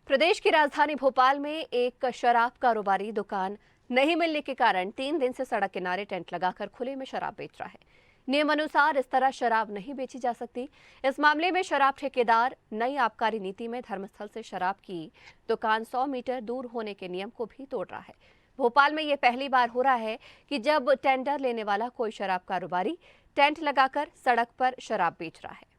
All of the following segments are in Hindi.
प्रदेश की राजधानी भोपाल में एक शराब कारोबारी दुकान नहीं मिलने के कारण 3 दिन से सड़क किनारे टेंट लगाकर खुले में शराब बेच रहा है। नियम अनुसार इस तरह शराब नहीं बेची जा सकती। इस मामले में शराब ठेकेदार नई आबकारी नीति में धर्मस्थल से शराब की दुकान 100 मीटर दूर होने के नियम को भी तोड़ रहा है। भोपाल में ये पहली बार हो रहा है कि जब टेंडर लेने वाला कोई शराब कारोबारी टेंट लगाकर सड़क पर शराब बेच रहा है।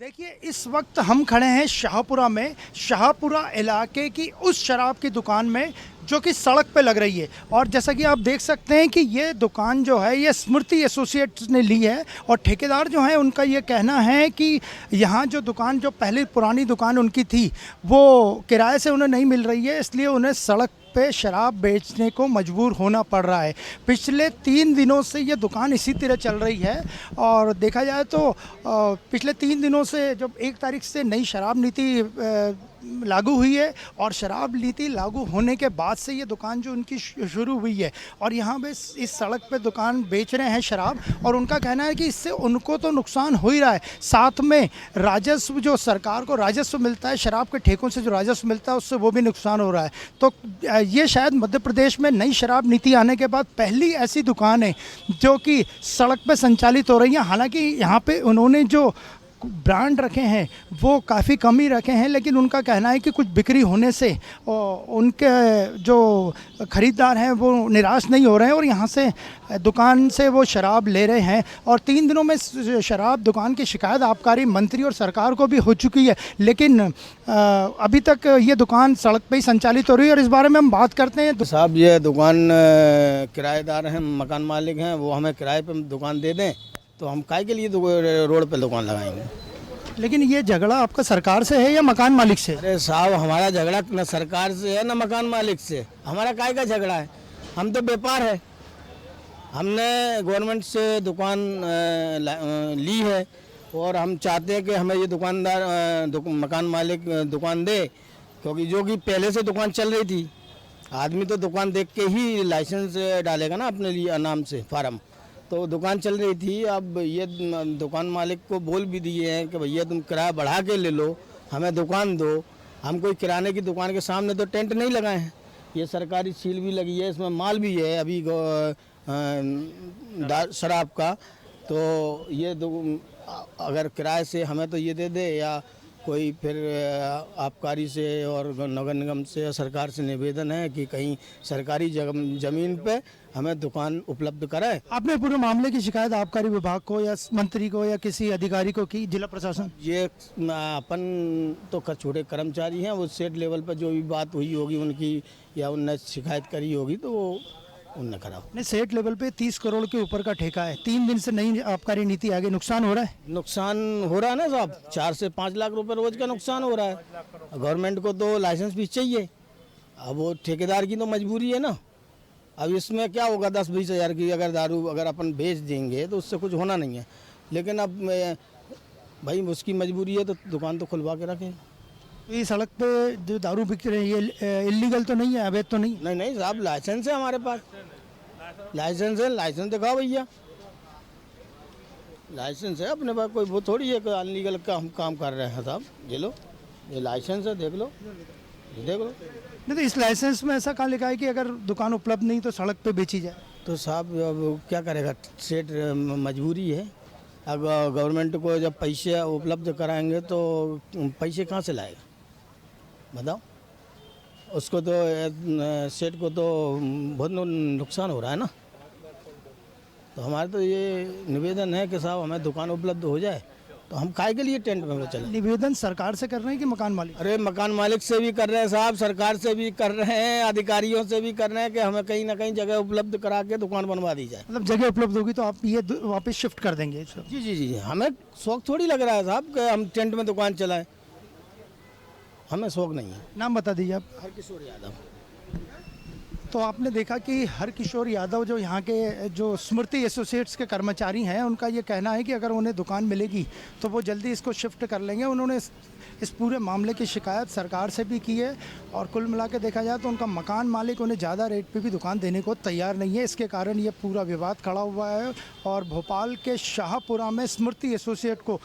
देखिए, इस वक्त हम खड़े हैं शाहपुरा में, शाहपुरा इलाके की उस शराब की दुकान में जो कि सड़क पे लग रही है। और जैसा कि आप देख सकते हैं कि ये दुकान जो है ये स्मृति एसोसिएट्स ने ली है और ठेकेदार जो है उनका ये कहना है कि यहाँ जो दुकान जो पहले पुरानी दुकान उनकी थी वो किराए से उन्हें नहीं मिल रही है, इसलिए उन्हें सड़क पे शराब बेचने को मजबूर होना पड़ रहा है। पिछले 3 दिनों से ये दुकान इसी तरह चल रही है और देखा जाए तो पिछले 3 दिनों से जब 1 तारीख से नई शराब नीति लागू हुई है और शराब नीति लागू होने के बाद से ये दुकान जो उनकी शुरू हुई है और यहाँ पे इस सड़क पे दुकान बेच रहे हैं शराब। और उनका कहना है कि इससे उनको तो नुकसान हो ही रहा है, साथ में राजस्व जो सरकार को राजस्व मिलता है शराब के ठेकों से जो राजस्व मिलता है उससे वो भी नुकसान हो रहा है। तो ये शायद मध्य प्रदेश में नई शराब नीति आने के बाद पहली ऐसी दुकान है जो कि सड़क पर संचालित हो रही है। हालांकि यहाँ पे उन्होंने जो ब्रांड रखे हैं वो काफ़ी कम ही रखे हैं, लेकिन उनका कहना है कि कुछ बिक्री होने से उनके जो ख़रीदार हैं वो निराश नहीं हो रहे हैं और यहाँ से दुकान से वो शराब ले रहे हैं। और 3 दिनों में शराब दुकान की शिकायत आबकारी मंत्री और सरकार को भी हो चुकी है, लेकिन अभी तक ये दुकान सड़क पे ही संचालित हो रही है। और इस बारे में हम बात करते हैं। तो साहब ये दुकान किराएदार हैं, मकान मालिक हैं, वो हमें किराए पे दुकान दे दें तो हम काय के लिए रोड पे दुकान लगाएंगे। लेकिन ये झगड़ा आपका सरकार से है या मकान मालिक से? अरे साहब, हमारा झगड़ा न सरकार से है न मकान मालिक से। हमारा काय का झगड़ा है? हम तो व्यापार है, हमने गवर्नमेंट से दुकान ली है और हम चाहते हैं कि हमें ये दुकानदार मकान मालिक दुकान दे, क्योंकि जो कि पहले से दुकान चल रही थी। आदमी तो दुकान देख के ही लाइसेंस डालेगा ना अपने लिए नाम से फार्म। तो दुकान चल रही थी, अब ये दुकान मालिक को बोल भी दिए हैं कि भैया तुम किराया बढ़ा के ले लो, हमें दुकान दो। हम कोई किराने की दुकान के सामने तो टेंट नहीं लगाए हैं, ये सरकारी सील भी लगी है, इसमें माल भी है अभी शराब का। तो ये अगर किराए से हमें तो ये दे दे या कोई फिर आबकारी से और नगर निगम से या सरकार से निवेदन है कि कहीं सरकारी ज़मीन पे हमें दुकान उपलब्ध कराए। आपने पूरे मामले की शिकायत आबकारी विभाग को या मंत्री को या किसी अधिकारी को की? जिला प्रशासन ये अपन तो छोटे कर्मचारी हैं, वो स्टेट लेवल पर जो भी बात हुई होगी उनकी या उनने शिकायत करी होगी तो वो उनने करा। नहीं, स्टेट लेवल पे 30 करोड़ के ऊपर का ठेका है, 3 दिन से नई आबकारी नीति आगे, नुकसान हो रहा है? नुकसान हो रहा है ना साहब, 4 से 5 लाख रुपए रोज का नुकसान हो रहा है। गवर्नमेंट को तो लाइसेंस भी चाहिए, अब वो ठेकेदार की तो मजबूरी है ना। अब इसमें क्या होगा, 10-20 हज़ार की अगर दारू अगर अपन बेच देंगे तो उससे कुछ होना नहीं है, लेकिन अब भाई उसकी मजबूरी है तो दुकान तो खुलवा के रखें। ये सड़क पे जो दारू बिक रही है ये इलीगल तो नहीं है, अवैध तो नहीं? नहीं साहब, लाइसेंस है हमारे पास, लाइसेंस है, लाइसेंस दिखाओ भैया, लाइसेंस है अपने पास, कोई वो थोड़ी है कि अनलीगल का हम काम कर रहे हैं साहब। ये लो, ये लाइसेंस है, देख लो, देख लो। नहीं तो इस लाइसेंस में ऐसा कहाँ लिखा है कि अगर दुकान उपलब्ध नहीं तो सड़क पे बेची जाए? तो साहब अब क्या करेगा, स्टेट मजबूरी है। अगर गवर्नमेंट को जब पैसे उपलब्ध कराएंगे तो पैसे कहाँ से लाएगा बताओ? उसको तो स्टेट को तो बहुत नुकसान हो रहा है ना। तो हमारा तो ये निवेदन है कि साहब हमें दुकान उपलब्ध हो जाए, तो हम काय के लिए टेंट में चले। निवेदन सरकार से कर रहे हैं कि मकान मालिक? अरे मकान मालिक से भी कर रहे हैं साहब, सरकार से भी कर रहे हैं, अधिकारियों से भी कर रहे हैं कि हमें कहीं ना कहीं जगह उपलब्ध करा के दुकान बनवा दी जाए। मतलब जगह उपलब्ध होगी तो आप ये वापस शिफ्ट कर देंगे? जी जी जी, हमें शौक थोड़ी लग रहा है साहब कि हम टेंट में दुकान चलाएं, हमें शौक नहीं है। नाम बता दीजिए आप। हरकिशोर यादव। तो आपने देखा कि हरकिशोर यादव जो यहाँ के जो स्मृति एसोसिएट्स के कर्मचारी हैं उनका ये कहना है कि अगर उन्हें दुकान मिलेगी तो वो जल्दी इसको शिफ्ट कर लेंगे। उन्होंने इस पूरे मामले की शिकायत सरकार से भी की है और कुल मिला के देखा जाए तो उनका मकान मालिक उन्हें ज़्यादा रेट पे भी दुकान देने को तैयार नहीं है। इसके कारण ये पूरा विवाद खड़ा हुआ है और भोपाल के शाहपुरा में स्मृति एसोसिएट को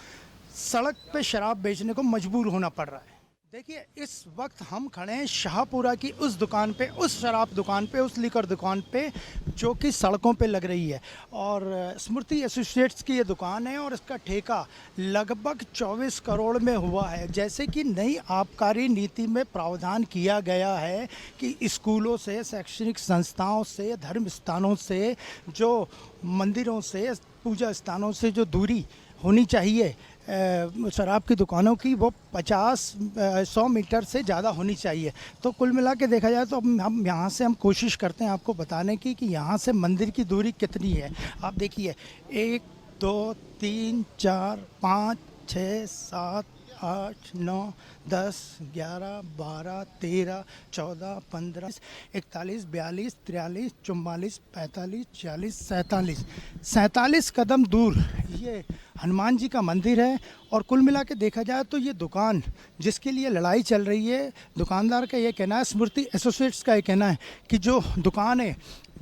सड़क पे शराब बेचने को मजबूर होना पड़ रहा है। देखिए इस वक्त हम खड़े हैं शाहपुरा की उस दुकान पे, उस शराब दुकान पे, उस लिकर दुकान पे जो कि सड़कों पे लग रही है। और स्मृति एसोसिएट्स की ये दुकान है और इसका ठेका लगभग 24 करोड़ में हुआ है। जैसे कि नई आबकारी नीति में प्रावधान किया गया है कि स्कूलों से, शैक्षणिक संस्थाओं से, धर्म स्थानों से, जो मंदिरों से, पूजा स्थानों से जो दूरी होनी चाहिए शराब की दुकानों की, वो 100 मीटर से ज़्यादा होनी चाहिए। तो कुल मिला के देखा जाए तो हम यहाँ से हम कोशिश करते हैं आपको बताने की कि यहाँ से मंदिर की दूरी कितनी है। आप देखिए 1 2 3 4 5 6 7 8 9 10 11 12 13 14 15 41 42 43 44 45 46 47 कदम दूर ये हनुमान जी का मंदिर है। और कुल मिला के देखा जाए तो ये दुकान जिसके लिए लड़ाई चल रही है, दुकानदार का ये कहना है, स्मृति एसोसिएट्स का ये कहना है कि जो दुकान है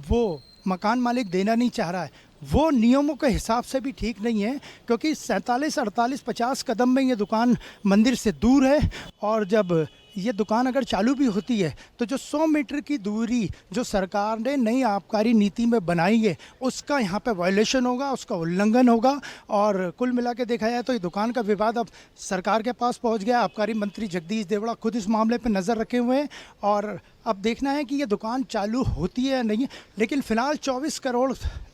वो मकान मालिक देना नहीं चाह रहा है, वो नियमों के हिसाब से भी ठीक नहीं है, क्योंकि 47 48 50 कदम में ये दुकान मंदिर से दूर है। और जब ये दुकान अगर चालू भी होती है तो जो 100 मीटर की दूरी जो सरकार ने नई आबकारी नीति में बनाई है उसका यहाँ पे वायलेशन होगा, उसका उल्लंघन होगा। और कुल मिला के देखा जाए तो ये दुकान का विवाद अब सरकार के पास पहुँच गया। आबकारी मंत्री जगदीश देवड़ा खुद इस मामले पर नज़र रखे हुए हैं और अब देखना है कि ये दुकान चालू होती है या नहीं। लेकिन फ़िलहाल 24 करोड़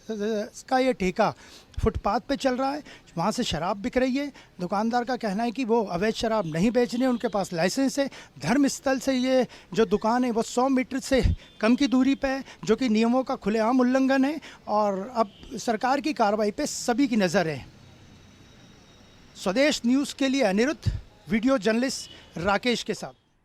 का ये ठेका फुटपाथ पे चल रहा है, वहाँ से शराब बिक रही है। दुकानदार का कहना है कि वो अवैध शराब नहीं बेच रहे, उनके पास लाइसेंस है। धर्म स्थल से ये जो दुकान है वो 100 मीटर से कम की दूरी पे है, जो कि नियमों का खुलेआम उल्लंघन है। और अब सरकार की कार्रवाई पे सभी की नज़र है। स्वदेश न्यूज़ के लिए अनिरुद्ध, वीडियो जर्नलिस्ट राकेश के साथ।